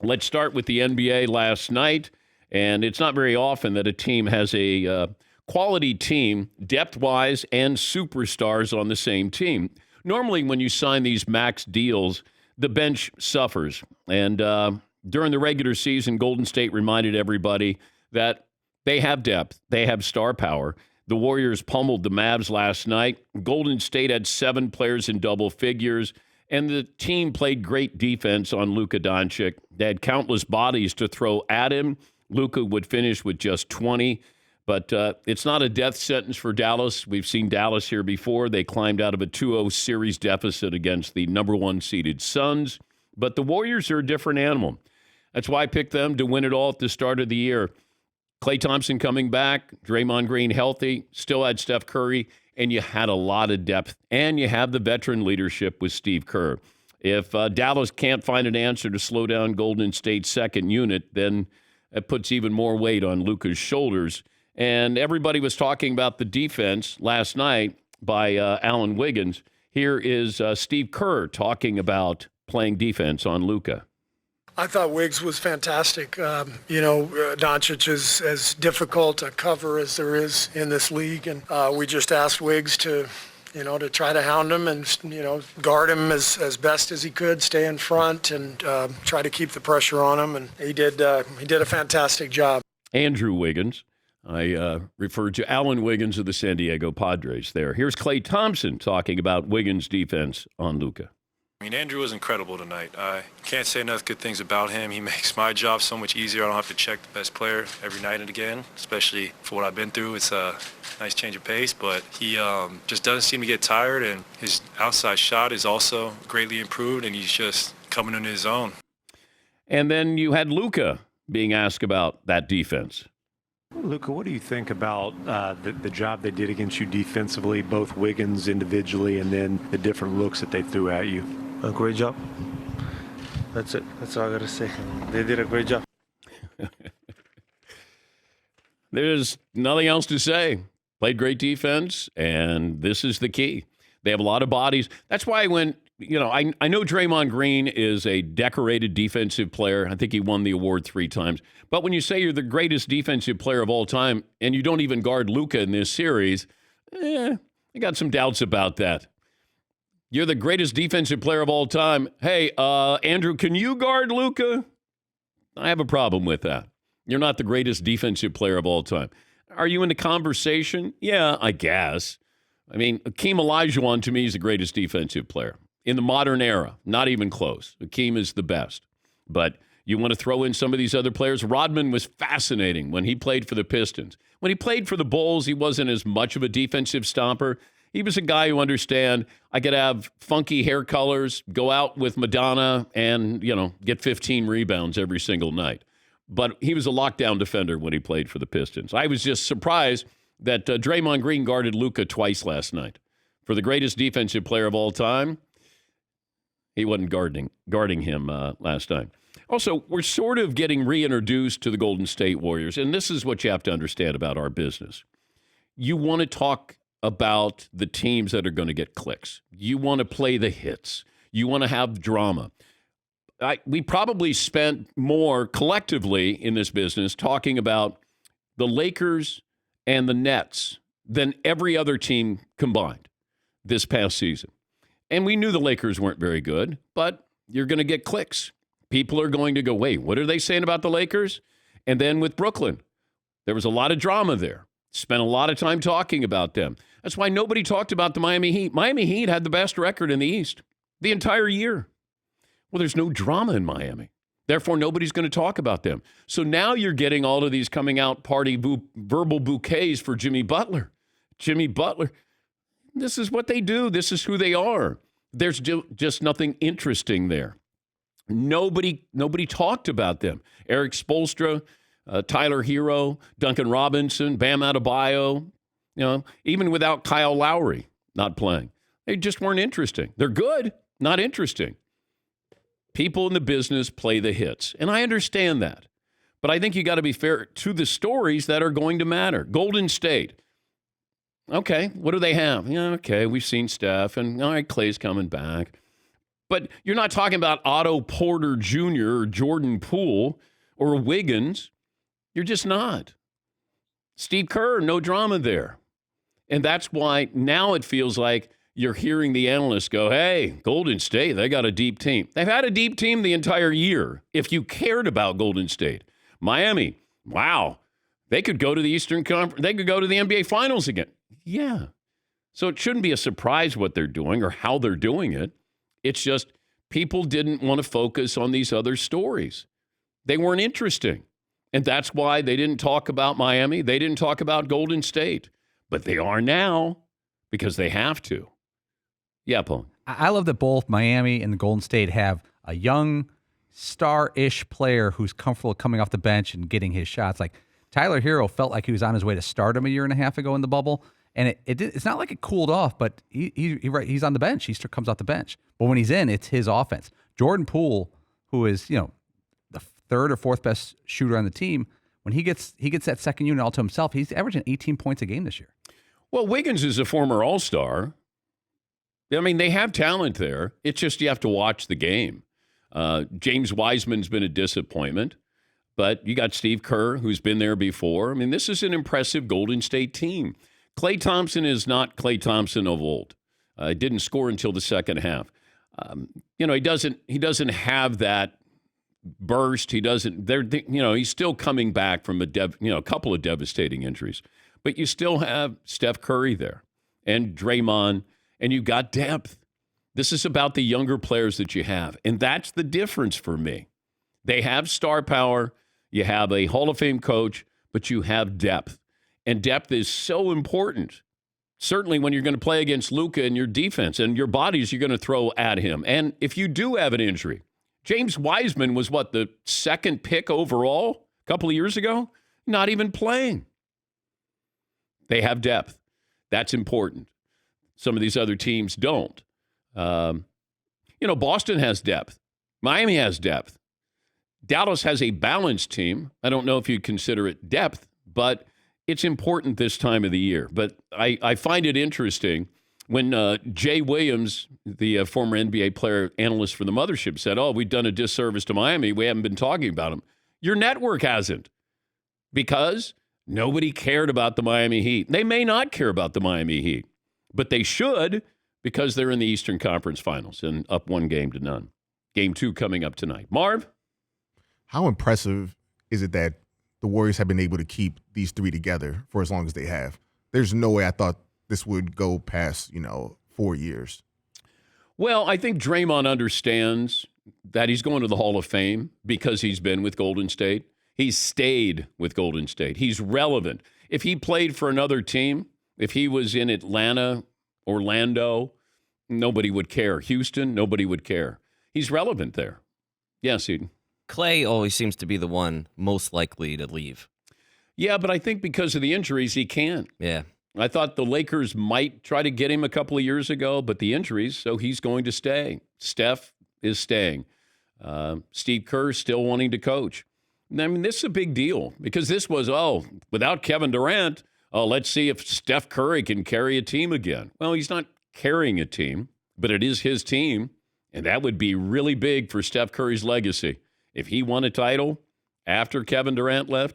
Let's start with the NBA last night. And it's not very often that a team has a quality team, depth-wise, and superstars on the same team. Normally, when you sign these max deals, the bench suffers. And during the regular season, Golden State reminded everybody that they have depth. They have star power. The Warriors pummeled the Mavs last night. Golden State had 7 players in double figures. And the team played great defense on Luka Doncic. They had countless bodies to throw at him. Luka would finish with just 20. But it's not a death sentence for Dallas. We've seen Dallas here before. They climbed out of a 2-0 series deficit against the number 1 seeded Suns. But the Warriors are a different animal. That's why I picked them to win it all at the start of the year. Klay Thompson coming back, Draymond Green healthy, still had Steph Curry, and you had a lot of depth, and you have the veteran leadership with Steve Kerr. If Dallas can't find an answer to slow down Golden State's second unit, then it puts even more weight on Luka's shoulders. And everybody was talking about the defense last night by Alan Wiggins. Here is Steve Kerr talking about playing defense on Luka. I thought Wiggs was fantastic. Doncic is as difficult a cover as there is in this league. And we just asked Wiggs to try to hound him and, guard him as best as he could, stay in front and try to keep the pressure on him. And he did a fantastic job. Andrew Wiggins. I referred to Alan Wiggins of the San Diego Padres there. Here's Klay Thompson talking about Wiggins' defense on Luka. Andrew was incredible tonight. I can't say enough good things about him. He makes my job so much easier. I don't have to check the best player every night and again, especially for what I've been through. It's a nice change of pace, but he just doesn't seem to get tired, and his outside shot is also greatly improved, and he's just coming into his own. And then you had Luka being asked about that defense. Luka, what do you think about the job they did against you defensively, both Wiggins individually and then the different looks that they threw at you? A great job. That's it. That's all I got to say. They did a great job. There's nothing else to say. Played great defense, and this is the key. They have a lot of bodies. That's why when, I know Draymond Green is a decorated defensive player. I think he won the award 3 times. But when you say you're the greatest defensive player of all time and you don't even guard Luka in this series, I got some doubts about that. You're the greatest defensive player of all time. Hey, Andrew, can you guard Luka? I have a problem with that. You're not the greatest defensive player of all time. Are you in the conversation? Yeah, I guess. I mean, Akeem Olajuwon, to me, is the greatest defensive player in the modern era. Not even close. Akeem is the best. But you want to throw in some of these other players? Rodman was fascinating when he played for the Pistons. When he played for the Bulls, he wasn't as much of a defensive stomper. He was a guy who understand I could have funky hair colors, go out with Madonna, and, get 15 rebounds every single night. But he was a lockdown defender when he played for the Pistons. I was just surprised that Draymond Green guarded Luka twice last night. For the greatest defensive player of all time, he wasn't guarding him last night. Also, we're sort of getting reintroduced to the Golden State Warriors, and this is what you have to understand about our business. You want to talk about the teams that are going to get clicks. You want to play the hits. You want to have drama. We probably spent more collectively in this business talking about the Lakers and the Nets than every other team combined this past season. And we knew the Lakers weren't very good, but you're going to get clicks. People are going to go, wait, what are they saying about the Lakers? And then with Brooklyn, there was a lot of drama there. Spent a lot of time talking about them. That's why nobody talked about the Miami Heat. Miami Heat had the best record in the East the entire year. Well, there's no drama in Miami. Therefore, nobody's going to talk about them. So now you're getting all of these coming out party verbal bouquets for Jimmy Butler. Jimmy Butler, this is what they do. This is who they are. There's just nothing interesting there. Nobody talked about them. Eric Spoelstra, Tyler Hero, Duncan Robinson, Bam Adebayo, even without Kyle Lowry not playing. They just weren't interesting. They're good, not interesting. People in the business play the hits, and I understand that. But I think you got to be fair to the stories that are going to matter. Golden State. Okay, what do they have? Yeah, okay, we've seen Steph, and all right, Klay's coming back. But you're not talking about Otto Porter Jr. or Jordan Poole or Wiggins. You're just not. Steve Kerr, no drama there. And that's why now it feels like you're hearing the analysts go, hey, Golden State, they got a deep team. They've had a deep team the entire year. If you cared about Golden State. Miami, wow, they could go to the Eastern Conference. They could go to the NBA Finals again. Yeah. So it shouldn't be a surprise what they're doing or how they're doing it. It's just people didn't want to focus on these other stories. They weren't interesting. And that's why they didn't talk about Miami. They didn't talk about Golden State. But they are now because they have to. Yeah, Paul. I love that both Miami and the Golden State have a young, star-ish player who's comfortable coming off the bench and getting his shots. Like Tyler Hero felt like he was on his way to stardom a year and a half ago in the bubble. And it's not like it cooled off, but he's on the bench. He comes off the bench. But when he's in, it's his offense. Jordan Poole, who is, the third or fourth best shooter on the team, when he gets that second unit all to himself, he's averaging 18 points a game this year. Well, Wiggins is a former All-Star. I mean, they have talent there. It's just you have to watch the game. James Wiseman's been a disappointment, but you got Steve Kerr, who's been there before. I mean, this is an impressive Golden State team. Klay Thompson is not Klay Thompson of old. Didn't score until the second half. He doesn't have that burst. He doesn't. He's still coming back from a couple of devastating injuries. But you still have Steph Curry there and Draymond, and you've got depth. This is about the younger players that you have, and that's the difference for me. They have star power. You have a Hall of Fame coach, but you have depth. And depth is so important, certainly when you're going to play against Luka and your defense and your bodies you're going to throw at him. And if you do have an injury, James Wiseman was, the second pick overall a couple of years ago? Not even playing. They have depth. That's important. Some of these other teams don't. Boston has depth. Miami has depth. Dallas has a balanced team. I don't know if you'd consider it depth, but it's important this time of the year. But I find it interesting when Jay Williams, the former NBA player analyst for the Mothership, said, we've done a disservice to Miami. We haven't been talking about them. Your network hasn't, because nobody cared about the Miami Heat. They may not care about the Miami Heat, but they should, because they're in the Eastern Conference Finals and up 1-0. Game 2 coming up tonight. Marv? How impressive is it that the Warriors have been able to keep these three together for as long as they have? There's no way I thought this would go past, 4 years. Well, I think Draymond understands that he's going to the Hall of Fame because he's been with Golden State. He's stayed with Golden State. He's relevant. If he played for another team, if he was in Atlanta, Orlando, nobody would care. Houston, nobody would care. He's relevant there. Yes, Eden. Clay always seems to be the one most likely to leave. Yeah, but I think because of the injuries, he can't. Yeah. I thought the Lakers might try to get him a couple of years ago, but the injuries, so he's going to stay. Steph is staying. Steve Kerr still wanting to coach. I mean, this is a big deal because this was, without Kevin Durant, let's see if Steph Curry can carry a team again. Well, he's not carrying a team, but it is his team, and that would be really big for Steph Curry's legacy. If he won a title after Kevin Durant left,